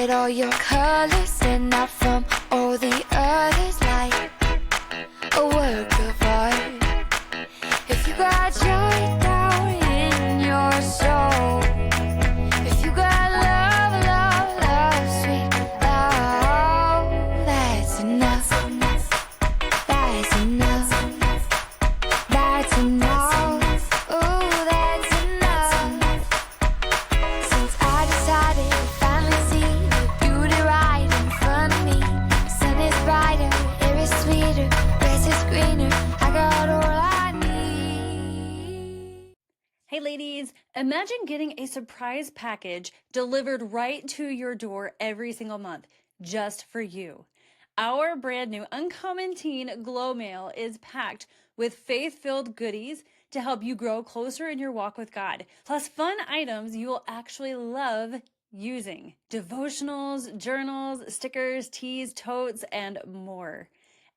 get all your colors, stand out from all the others like a work of art. If you got joy down in your soul, if you got love, love, love, sweet love, that's enough. That's enough. That's enough. Ooh, that's enough. Since I decided to finally see the beauty right in front of me, the sun is brighter, air is sweeter, grass is greener. I got all I need. Hey ladies, imagine getting a surprise package delivered right to your door every single month, just for you. Our brand new Uncommon Teen Glow Mail is packed with faith-filled goodies to help you grow closer in your walk with God, plus fun items you will actually love using. Devotionals, journals, stickers, teas, totes, and more.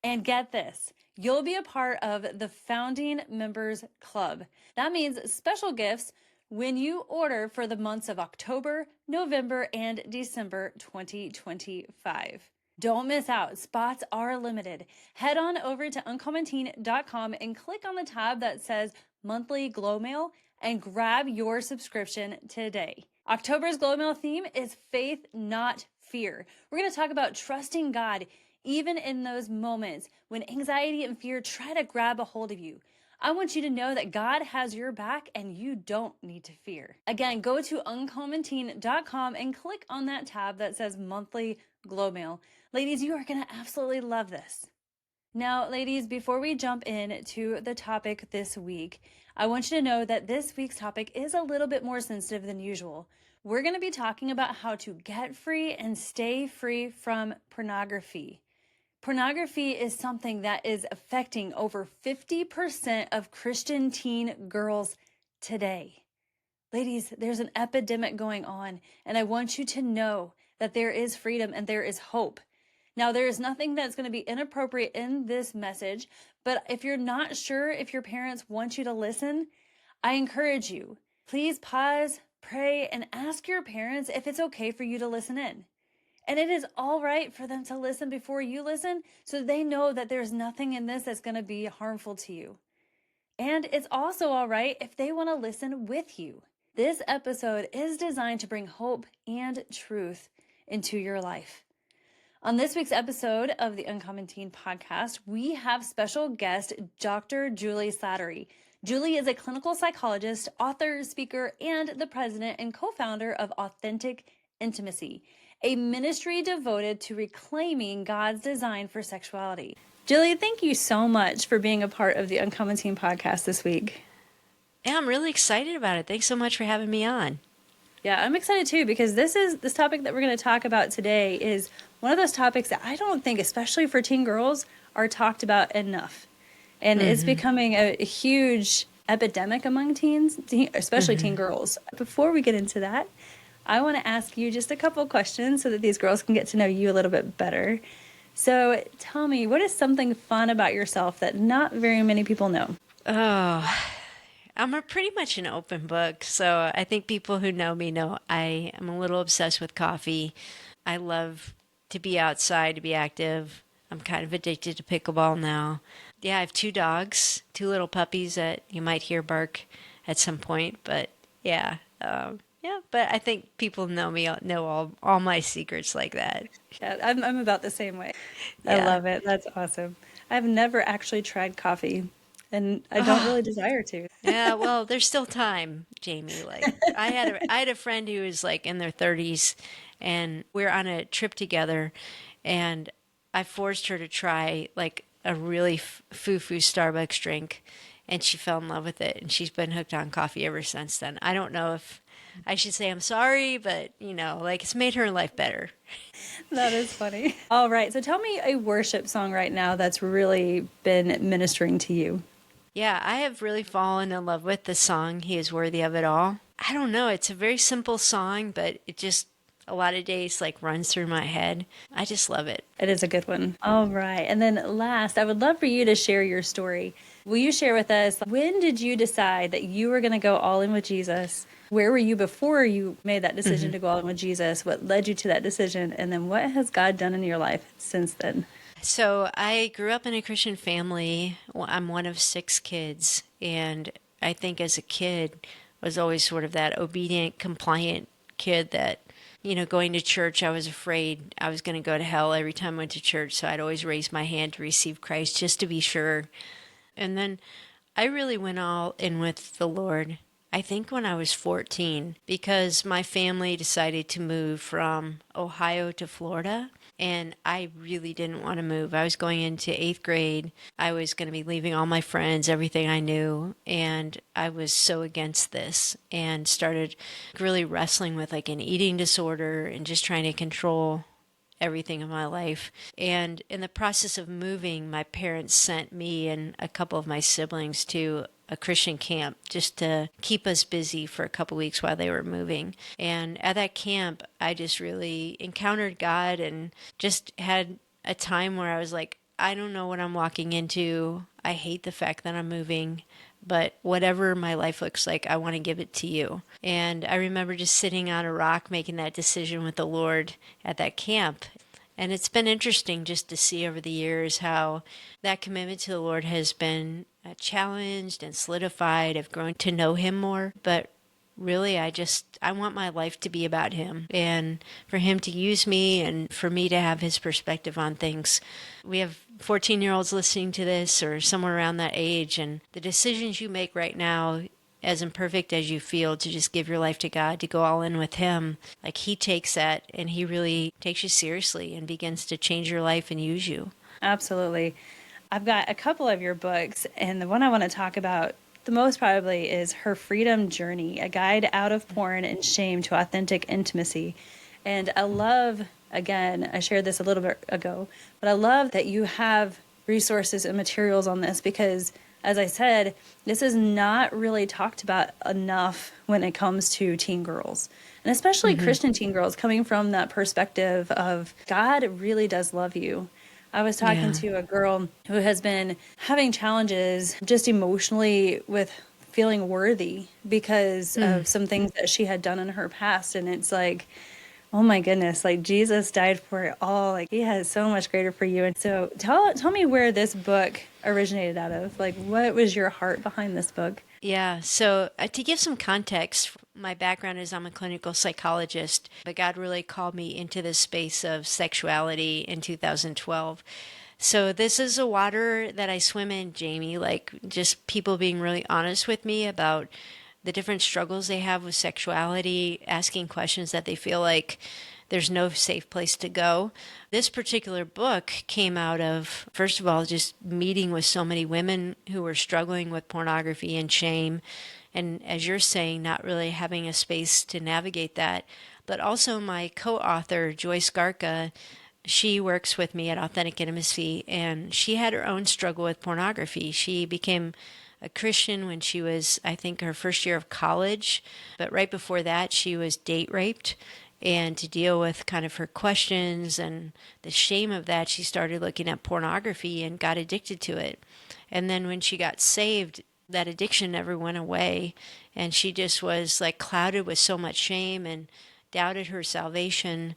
And get this, you'll be a part of the Founding Members Club. That means special gifts when you order for the months of October, November, and December 2025. Don't miss out. Spots are limited. Head on over to uncommonteen.com and click on the tab that says Monthly Glow Mail and grab your subscription today. October's Glow Mail theme is faith, not fear. We're going to talk about trusting God even in those moments when anxiety and fear try to grab a hold of you. I want you to know that God has your back and you don't need to fear. Again, go to uncommonteen.com and click on that tab that says Monthly Glow Mail. Ladies, you are going to absolutely love this. Now, ladies, before we jump into the topic this week, I want you to know that this week's topic is a little bit more sensitive than usual. We're going to be talking about how to get free and stay free from pornography. Pornography is something that is affecting over 50% of Christian teen girls today. Ladies, there's an epidemic going on, and I want you to know that there is freedom and there is hope. Now, there is nothing that's going to be inappropriate in this message, but if you're not sure if your parents want you to listen, I encourage you, please pause, pray, and ask your parents if it's okay for you to listen in. And it is all right for them to listen before you listen, so they know that there's nothing in this that's going to be harmful to you. And it's also all right if they want to listen with you. This episode is designed to bring hope and truth into your life. On this week's episode of the Uncommon Teen podcast, we have special guest Dr. Juli Slattery. Juli is a clinical psychologist, author, speaker, and the president and co-founder of Authentic Intimacy, a ministry devoted to reclaiming God's design for sexuality. Juli, thank you so much for being a part of the Uncommon Teen podcast this week. Yeah, I'm really excited about it. Thanks so much for having me on. Yeah, I'm excited too, because this topic that we're going to talk about today is one of those topics that I don't think, especially for teen girls, are talked about enough. And it's becoming a huge epidemic among teens, especially teen girls. Before we get into that, I want to ask you just a couple questions so that these girls can get to know you a little bit better. So tell me, what is something fun about yourself that not very many people know? Oh, I'm pretty much an open book. So I think people who know me know I am a little obsessed with coffee. I love to be outside, to be active. I'm kind of addicted to pickleball now. Yeah, I have 2 dogs, 2 little puppies that you might hear bark at some point. But yeah, but I think people know all my secrets like that. Yeah, I'm about the same way. Yeah. I love it. That's awesome. I've never actually tried coffee, and I don't really desire to. Yeah, well, there's still time, Jamie. Like I had a friend who was like in their 30s, and we were on a trip together, and I forced her to try like a really foo-foo Starbucks drink, and she fell in love with it, and she's been hooked on coffee ever since then. I don't know if I should say I'm sorry, but like it's made her life better. That is funny. All right, so tell me a worship song right now that's really been ministering to you. Yeah, I have really fallen in love with the song, He is Worthy of It All. I don't know, it's a very simple song, but it just a lot of days like runs through my head. I just love it. It is a good one. All right. And then last, I would love for you to share your story. Will you share with us, when did you decide that you were going to go all in with Jesus? Where were you before you made that decision to go all in with Jesus? What led you to that decision? And then what has God done in your life since then? So I grew up in a Christian family. I'm one of 6 kids, and I think as a kid was always sort of that obedient, compliant kid that, going to church, I was afraid I was going to go to hell every time I went to church. So I'd always raise my hand to receive Christ just to be sure. And then I really went all in with the Lord, I think when I was 14, because my family decided to move from Ohio to Florida. And I really didn't want to move. I was going into 8th grade. I was going to be leaving all my friends, everything I knew. And I was so against this and started really wrestling with like an eating disorder and just trying to control everything in my life. And in the process of moving, my parents sent me and a couple of my siblings to a Christian camp just to keep us busy for a couple weeks while they were moving. And at that camp, I just really encountered God and just had a time where I was like, I don't know what I'm walking into. I hate the fact that I'm moving, but whatever my life looks like, I want to give it to you. And I remember just sitting on a rock making that decision with the Lord at that camp. And it's been interesting just to see over the years how that commitment to the Lord has been challenged and solidified. I've grown to know Him more, but really I want my life to be about Him and for Him to use me and for me to have His perspective on things. We have 14-year-olds listening to this or somewhere around that age, and the decisions you make right now, as imperfect as you feel, to just give your life to God, to go all in with Him, like He takes that and He really takes you seriously and begins to change your life and use you. Absolutely. I've got a couple of your books, and the one I want to talk about the most probably is Her Freedom Journey, a guide out of porn and shame to authentic intimacy. And I love, again, I shared this a little bit ago, but I love that you have resources and materials on this because, as I said, this is not really talked about enough when it comes to teen girls, and especially Christian teen girls, coming from that perspective of God really does love you. I was talking to a girl who has been having challenges just emotionally with feeling worthy because of some things that she had done in her past. And it's like, oh my goodness, like Jesus died for it all. Like He has so much greater for you. And so tell me where this book originated out of. Like, what was your heart behind this book? Yeah, so to give some context, my background is I'm a clinical psychologist, but God really called me into this space of sexuality in 2012. So this is a water that I swim in, Jamie, like just people being really honest with me about the different struggles they have with sexuality, asking questions that they feel like there's no safe place to go. This particular book came out of, first of all, just meeting with so many women who were struggling with pornography and shame. And as you're saying, not really having a space to navigate that. But also my co-author, Joyce Garca, she works with me at Authentic Intimacy, and she had her own struggle with pornography. She became a Christian when she was, I think, her first year of college. But right before that, she was date raped. And to deal with kind of her questions and the shame of that, she started looking at pornography and got addicted to it. And then when she got saved, that addiction never went away. And she just was like clouded with so much shame and doubted her salvation.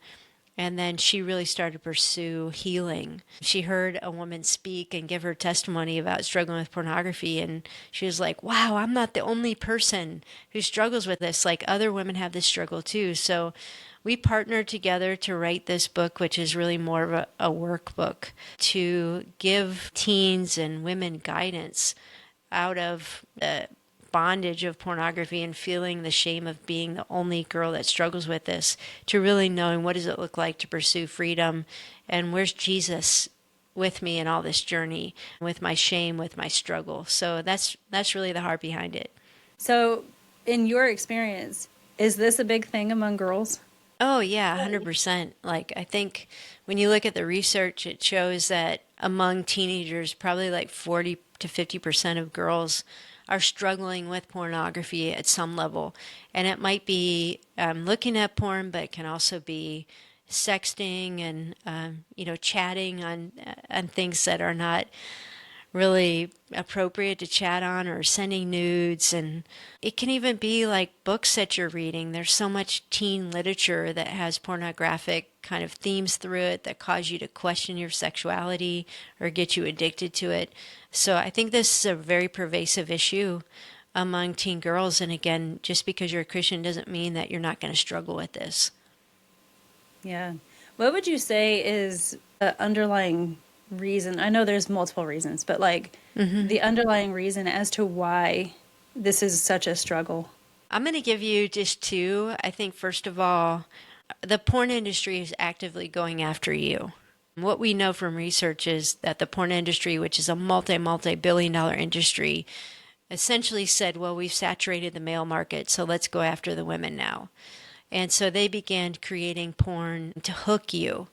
And then she really started to pursue healing. She heard a woman speak and give her testimony about struggling with pornography. And she was like, wow, I'm not the only person who struggles with this. Like other women have this struggle too. So we partnered together to write this book, which is really more of a workbook to give teens and women guidance out of the bondage of pornography and feeling the shame of being the only girl that struggles with this, to really knowing what does it look like to pursue freedom and where's Jesus with me in all this journey, with my shame, with my struggle. So that's really the heart behind it. So, in your experience, is this a big thing among girls? Oh, yeah, 100%. Like, I think when you look at the research, it shows that among teenagers, probably like 40 to 50% of girls are struggling with pornography at some level. And it might be looking at porn, but it can also be sexting and, chatting on things that are not really appropriate to chat on, or sending nudes. And it can even be like books that you're reading. There's so much teen literature that has pornographic kind of themes through it that cause you to question your sexuality or get you addicted to it. So I think this is a very pervasive issue among teen girls. And again, just because you're a Christian doesn't mean that you're not going to struggle with this. Yeah. What would you say is the underlying reason? I know there's multiple reasons, but like the underlying reason as to why this is such a struggle. I'm going to give you just two. I think, first of all, the porn industry is actively going after you. What we know from research is that the porn industry, which is a multi-billion-dollar industry, essentially said, well, we've saturated the male market, so let's go after the women now. And so they began creating porn to hook you,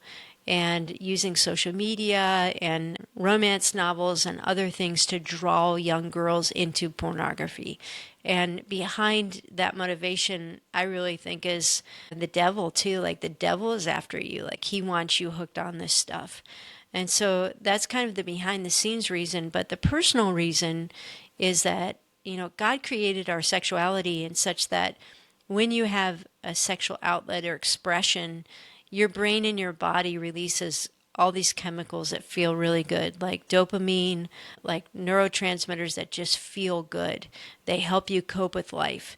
and using social media and romance novels and other things to draw young girls into pornography. And behind that motivation, I really think, is the devil too. Like, the devil is after you. Like, he wants you hooked on this stuff. And so that's kind of the behind the scenes reason. But the personal reason is that, God created our sexuality in such that when you have a sexual outlet or expression, your brain and your body releases all these chemicals that feel really good, like dopamine, like neurotransmitters that just feel good. They help you cope with life.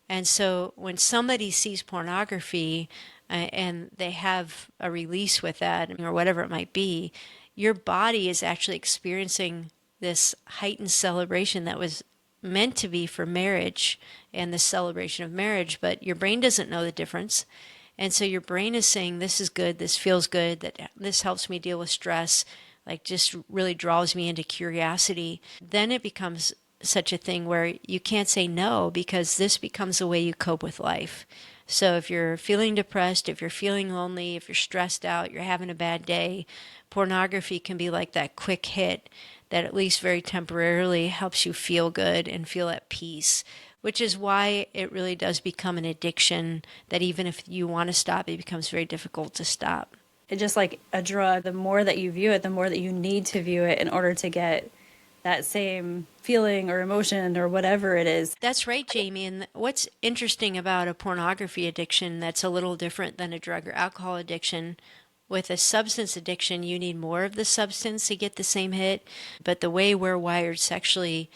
And so when somebody sees pornography and they have a release with that, or whatever it might be, your body is actually experiencing this heightened celebration that was meant to be for marriage and the celebration of marriage, but your brain doesn't know the difference. And so your brain is saying, this is good, this feels good, that this helps me deal with stress, like just really draws me into curiosity. Then it becomes such a thing where you can't say no, because this becomes the way you cope with life. So if you're feeling depressed, if you're feeling lonely, if you're stressed out, you're having a bad day, pornography can be like that quick hit that at least very temporarily helps you feel good and feel at peace, which is why it really does become an addiction that even if you want to stop, it becomes very difficult to stop. It's just like a drug. The more that you view it, the more that you need to view it in order to get that same feeling or emotion or whatever it is. That's right, Jamie. And what's interesting about a pornography addiction that's a little different than a drug or alcohol addiction, with a substance addiction, you need more of the substance to get the same hit. But the way we're wired sexually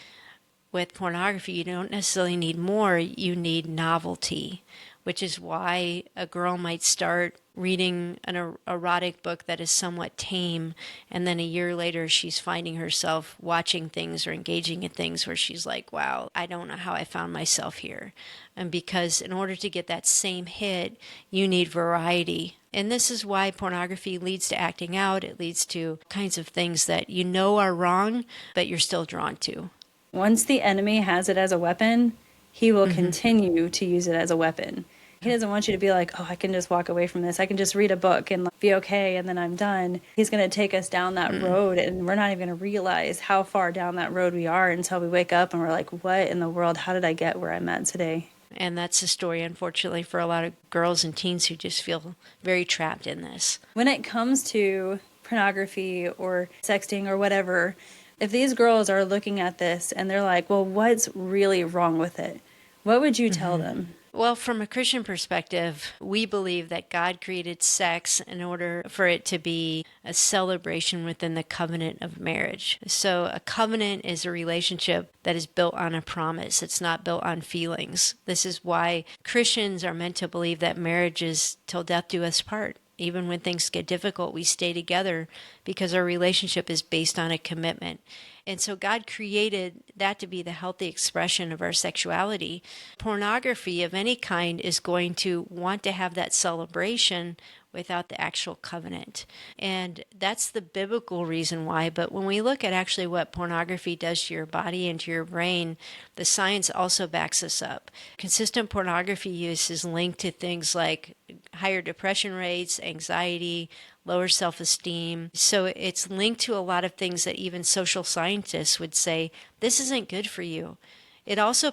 with pornography, you don't necessarily need more, you need novelty, which is why a girl might start reading an erotic book that is somewhat tame, and then a year later she's finding herself watching things or engaging in things where she's like, wow, I don't know how I found myself here. And because in order to get that same hit, you need variety. And this is why pornography leads to acting out. It leads to kinds of things that you know are wrong, but you're still drawn to. Once the enemy has it as a weapon, he will continue to use it as a weapon. He doesn't want you to be like, oh, I can just walk away from this. I can just read a book and be okay, and then I'm done. He's going to take us down that road, and we're not even going to realize how far down that road we are until we wake up and we're like, what in the world? How did I get where I'm at today? And that's the story, unfortunately, for a lot of girls and teens who just feel very trapped in this. When it comes to pornography or sexting or whatever, if these girls are looking at this and they're like, well, what's really wrong with it? What would you tell them? Well, from a Christian perspective, we believe that God created sex in order for it to be a celebration within the covenant of marriage. So a covenant is a relationship that is built on a promise. It's not built on feelings. This is why Christians are meant to believe that marriage is till death do us part. Even when things get difficult, we stay together because our relationship is based on a commitment. And so God created that to be the healthy expression of our sexuality. Pornography of any kind is going to want to have that celebration without the actual covenant. And that's the biblical reason why. But when we look at actually what pornography does to your body and to your brain, the science also backs us up. Consistent pornography use is linked to things like higher depression rates, anxiety, lower self-esteem. So it's linked to a lot of things that even social scientists would say, this isn't good for you. It also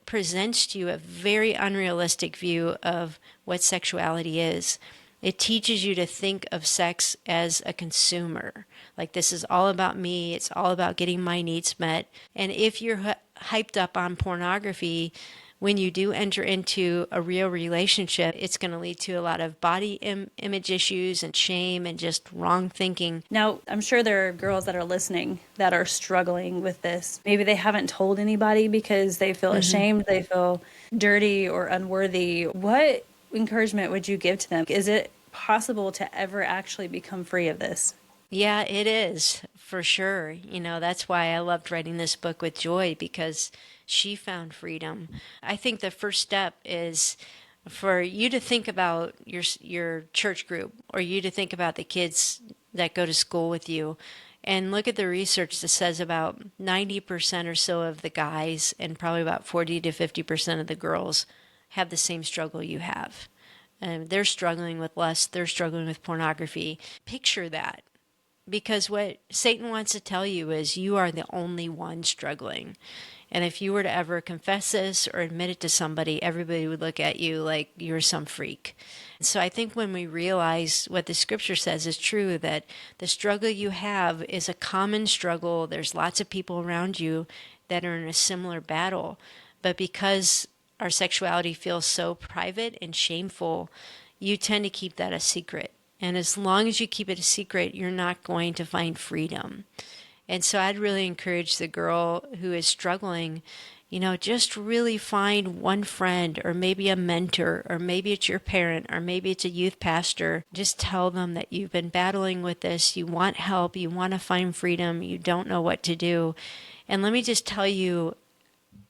presents to you a very unrealistic view of what sexuality is. It teaches you to think of sex as a consumer. Like, this is all about me. It's all about getting my needs met. And if you're hyped up on pornography, when you do enter into a real relationship, it's going to lead to a lot of body image issues and shame and just wrong thinking. Now, I'm sure there are girls that are listening that are struggling with this. Maybe they haven't told anybody because they feel ashamed, they feel dirty or unworthy. What encouragement would you give to them? Is it possible to ever actually become free of this? Yeah, it is for sure. You know, that's why I loved writing this book with Joy, because she found freedom. I think the first step is for you to think about your church group, or you to think about the kids that go to school with you, and look at the research that says about 90% or so of the guys and probably about 40 to 50% of the girls have the same struggle you have. And they're struggling with lust, they're struggling with pornography. Picture that. Because what Satan wants to tell you is you are the only one struggling. And if you were to ever confess this or admit it to somebody, everybody would look at you like you're some freak. So I think when we realize what the scripture says is true, that the struggle you have is a common struggle. There's lots of people around you that are in a similar battle. But because our sexuality feels so private and shameful, you tend to keep that a secret. And as long as you keep it a secret, you're not going to find freedom. And so I'd really encourage the girl who is struggling, you know, just really find one friend, or maybe a mentor, or maybe it's your parent, or maybe it's a youth pastor. Just tell them that you've been battling with this, you want help, you want to find freedom, you don't know what to do. And let me just tell you,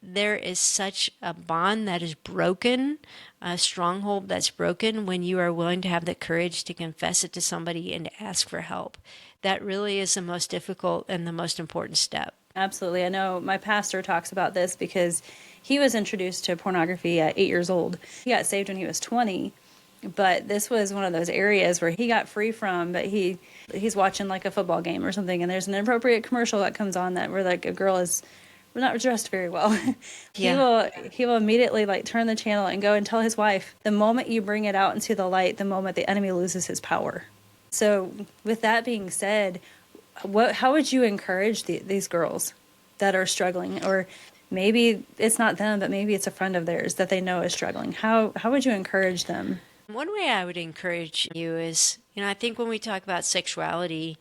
there is such a bond that is broken, a stronghold that's broken when you are willing to have the courage to confess it to somebody and to ask for help. That really is the most difficult and the most important step. Absolutely. I know my pastor talks about this because he was introduced to pornography at 8 years old. He got saved when he was 20, but this was one of those areas where he got free from, but he's watching like a football game or something, and there's an inappropriate commercial that comes on that where like a girl is not dressed very well. He will immediately like turn the channel and go and tell his wife, the moment you bring it out into the light, the moment the enemy loses his power. So with that being said, how would you encourage these girls that are struggling, or maybe it's not them, but maybe it's a friend of theirs that they know is struggling? How would you encourage them? One way I would encourage you is, you know, I think when we talk about sexuality,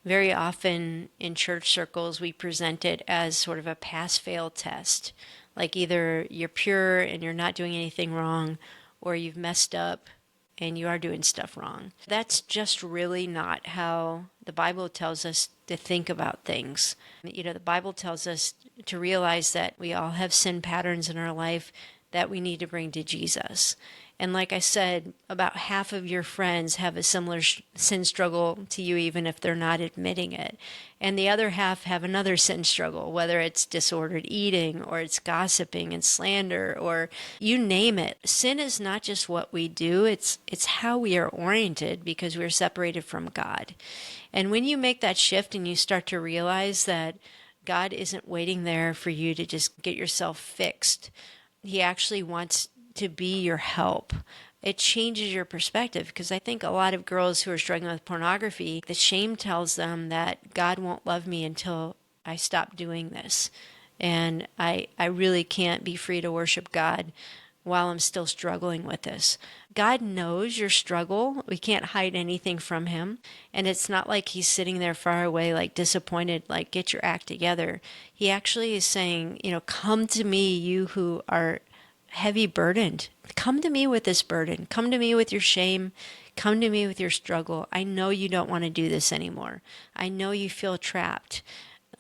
very often in church circles, we present it as sort of a pass-fail test. Like either you're pure and you're not doing anything wrong, or you've messed up and you are doing stuff wrong. That's just really not how the Bible tells us to think about things. You know, the Bible tells us to realize that we all have sin patterns in our life that we need to bring to Jesus. And like I said, about half of your friends have a similar sin struggle to you, even if they're not admitting it. And the other half have another sin struggle, whether it's disordered eating, or it's gossiping and slander, or you name it. Sin is not just what we do, it's how we are oriented, because we're separated from God. And when you make that shift and you start to realize that God isn't waiting there for you to just get yourself fixed, He actually wants to be your help. It changes your perspective, because I think a lot of girls who are struggling with pornography, the shame tells them that God won't love me until I stop doing this. And I really can't be free to worship God while I'm still struggling with this. God knows your struggle. We can't hide anything from Him. And it's not like He's sitting there far away, like disappointed, like get your act together. He actually is saying, you know, come to me, you who are heavy burdened. Come to me with this burden. Come to me with your shame. Come to me with your struggle. I know you don't want to do this anymore. I know you feel trapped.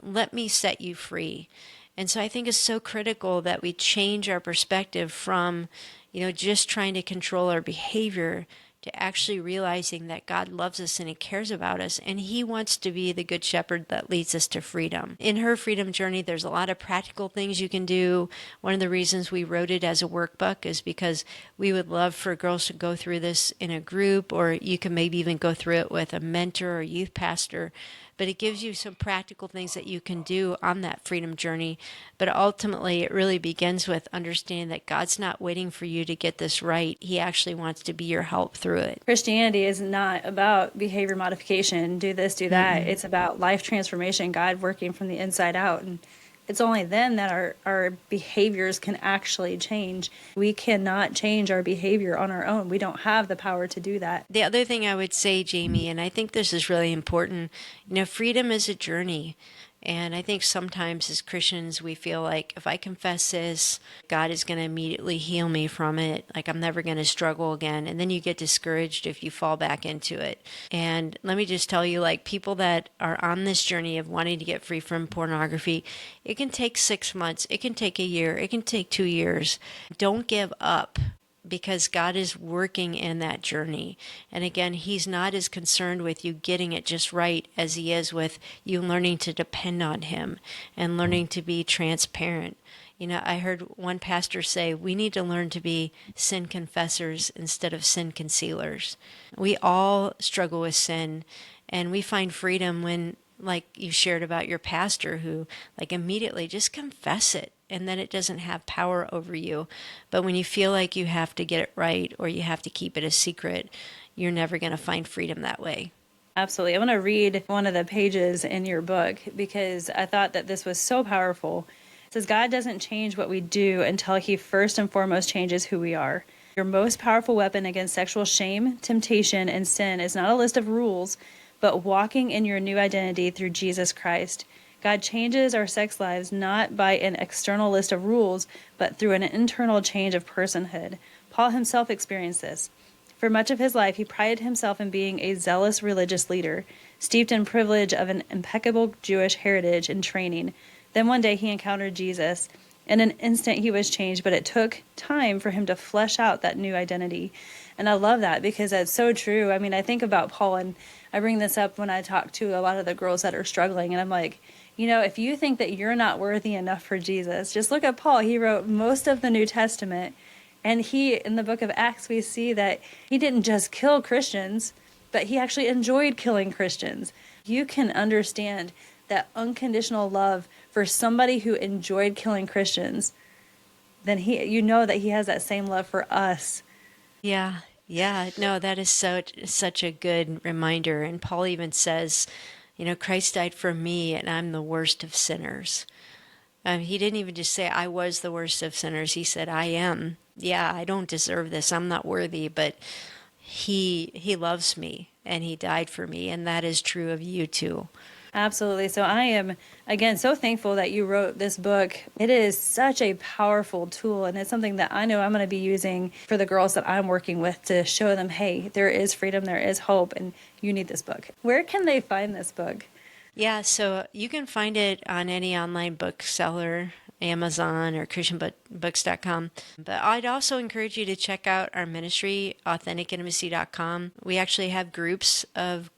Let me set you free. And so I think it's so critical that we change our perspective from, you know, just trying to control our behavior to actually realizing that God loves us and He cares about us, and He wants to be the good shepherd that leads us to freedom. In her freedom journey, there's a lot of practical things you can do. One of the reasons we wrote it as a workbook is because we would love for girls to go through this in a group, or you can maybe even go through it with a mentor or youth pastor. but it gives you some practical things that you can do on that freedom journey. But ultimately, it really begins with understanding that God's not waiting for you to get this right. He actually wants to be your help through it. Christianity is not about behavior modification, do this, do that. It's about life transformation, God working from the inside out. And it's only then that our behaviors can actually change. We cannot change our behavior on our own. We don't have the power to do that. The other thing I would say, Jamie, and I think this is really important, freedom is a journey. And I think sometimes as Christians, we feel like if I confess this, God is going to immediately heal me from it. Like I'm never going to struggle again. And then you get discouraged if you fall back into it. And let me just tell you, like people that are on this journey of wanting to get free from pornography, it can take 6 months. It can take a year. It can take 2 years. Don't give up, because God is working in that journey. And again, he's not as concerned with you getting it just right as he is with you learning to depend on him and learning to be transparent. I heard one pastor say, we need to learn to be sin confessors instead of sin concealers. We all struggle with sin, and we find freedom when, like you shared about your pastor, who like immediately just confess it, and then it doesn't have power over you. But when you feel like you have to get it right or you have to keep it a secret, you're never going to find freedom that way. Absolutely. I want to read one of the pages in your book because I thought that this was so powerful. It says, God doesn't change what we do until he first and foremost changes who we are. Your most powerful weapon against sexual shame, temptation, and sin is not a list of rules, but walking in your new identity through Jesus Christ. God changes our sex lives not by an external list of rules, but through an internal change of personhood. Paul himself experienced this. For much of his life, he prided himself in being a zealous religious leader, steeped in privilege of an impeccable Jewish heritage and training. Then one day he encountered Jesus. In an instant he was changed, but it took time for him to flesh out that new identity. And I love that because that's so true. I mean, I think about Paul, and I bring this up when I talk to a lot of the girls that are struggling, and I'm like, if you think that you're not worthy enough for Jesus, just look at Paul. He wrote most of the New Testament, and in the book of Acts, we see that he didn't just kill Christians, but he actually enjoyed killing Christians. You can understand that unconditional love for somebody who enjoyed killing Christians, then that he has that same love for us. Yeah. No, that is such a good reminder. And Paul even says, Christ died for me and I'm the worst of sinners. He didn't even just say I was the worst of sinners. He said, I am. Yeah, I don't deserve this. I'm not worthy, but he loves me and he died for me. And that is true of you too. Absolutely. So I am, again, so thankful that you wrote this book. It is such a powerful tool, and it's something that I know I'm going to be using for the girls that I'm working with to show them, hey, there is freedom, there is hope, and you need this book. Where can they find this book? Yeah, so you can find it on any online bookseller, Amazon or christianbooks.com. But I'd also encourage you to check out our ministry, AuthenticIntimacy.com. We actually have groups of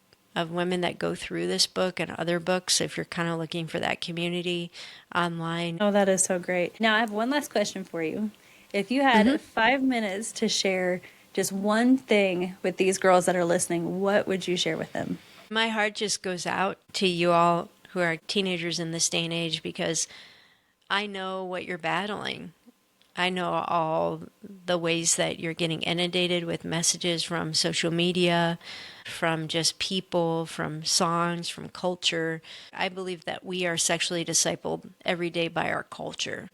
women that go through this book and other books if you're kind of looking for that community online. Oh, that is so great. Now, I have one last question for you. If you had 5 minutes to share just one thing with these girls that are listening, what would you share with them? My heart just goes out to you all who are teenagers in this day and age, because I know what you're battling. I know all the ways that you're getting inundated with messages from social media, from just people, from songs, from culture. I believe that we are sexually discipled every day by our culture.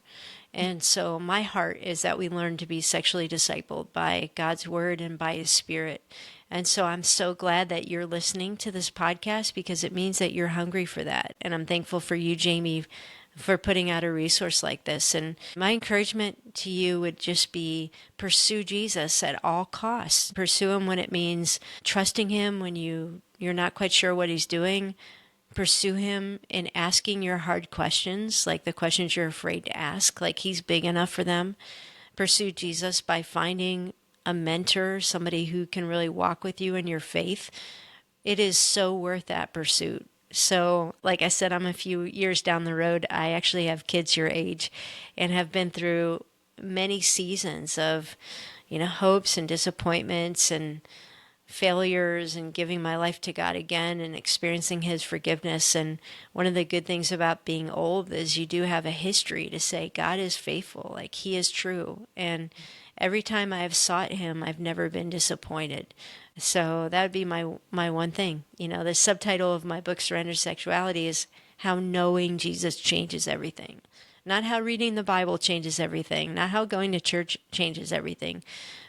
And so my heart is that we learn to be sexually discipled by God's word and by his spirit. And so I'm so glad that you're listening to this podcast, because it means that you're hungry for that. And I'm thankful for you, Jamie, for putting out a resource like this. And my encouragement to you would just be pursue Jesus at all costs. Pursue him when it means trusting him when you're not quite sure what he's doing. Pursue him in asking your hard questions, like the questions you're afraid to ask, like he's big enough for them. Pursue Jesus by finding a mentor, somebody who can really walk with you in your faith. It is so worth that pursuit. So, like I said, I'm a few years down the road. I actually have kids your age and have been through many seasons of, hopes and disappointments and failures and giving my life to God again and experiencing his forgiveness. And one of the good things about being old is you do have a history to say God is faithful, like he is true. And every time I have sought him, I've never been disappointed. So that would be my one thing. You know, the subtitle of my book, Surrender Sexuality, is how knowing Jesus changes everything. Not how reading the Bible changes everything, not how going to church changes everything,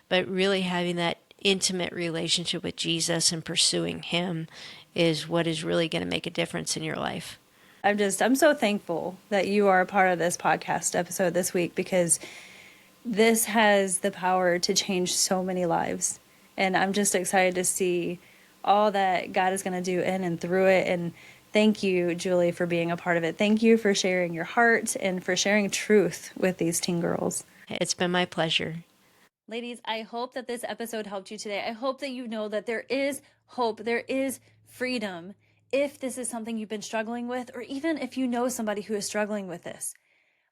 but really having that intimate relationship with Jesus and pursuing him is what is really going to make a difference in your life. I'm so thankful that you are a part of this podcast episode this week, because this has the power to change so many lives. And I'm just excited to see all that God is going to do in and through it. And thank you, Julie, for being a part of it. Thank you for sharing your heart and for sharing truth with these teen girls. It's been my pleasure. Ladies, I hope that this episode helped you today. I hope that you know that there is hope, there is freedom if this is something you've been struggling with, or even if you know somebody who is struggling with this.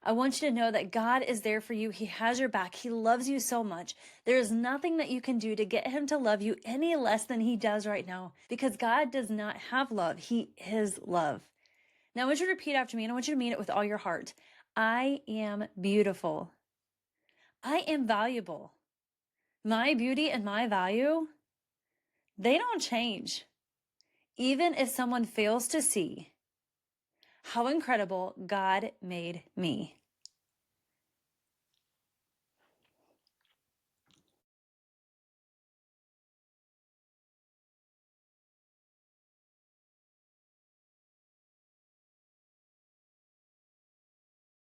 I want you to know that God is there for you. He has your back. He loves you so much. There is nothing that you can do to get him to love you any less than he does right now, because God does not have love. He is love. Now I want you to repeat after me, and I want you to mean it with all your heart. I am beautiful. I am valuable. My beauty and my value, they don't change. Even if someone fails to see how incredible God made me.